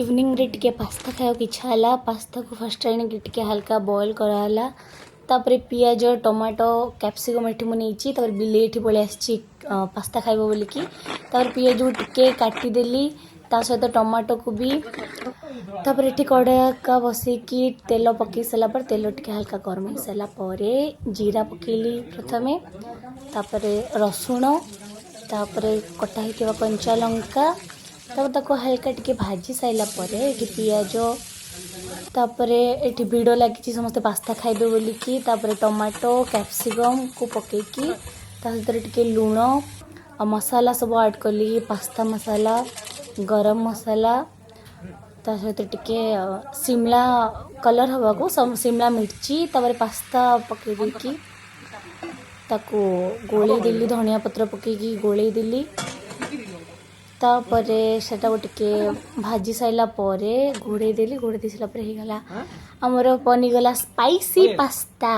Evening रे टिके pasta खाया इच्छा है। पास्ता को फर्स्ट आने टिके हल्का बॉयल कराला। तापर पियाज टमाटो कैप्सिकम एठी मु नेची तापर बिले एठी पळे आछि पास्ता खाइबो बोलिकी तापर पियाज को टिके काटी देली ता सहित टमाटो को भी तापर एठी कड़ा बसैकी तेल पकई सारा पर तेल टिके हल्का गरम हो सारा पर जीरा पकेली प्रथमे तापर रसुण तापर कटा होइथिबा कंचा लंका तापर ताको हल्का टिके भाजी साइला पर एठी पियाज तापर एठी भिड़ लगी समस्त पास्ता खाइबे बोलिकी तापर टमाटो कैप्सिकम को पकेकी सहित टिके लुण और मसाला सब ऐड कली पास्ता मसाला गरम मसाला ता सहित टिके शिमला कलर हवा को शिमला मिर्ची तापर पास्ता पके देकी ताको गोले देली धनिया पत्र पकेकी गोले देली तापरे सेटा को टिके भाजी साइला परे घोड़े देली घोड़े दे साइला परे ही गला हमर बनी गला स्पाइसी पास्ता।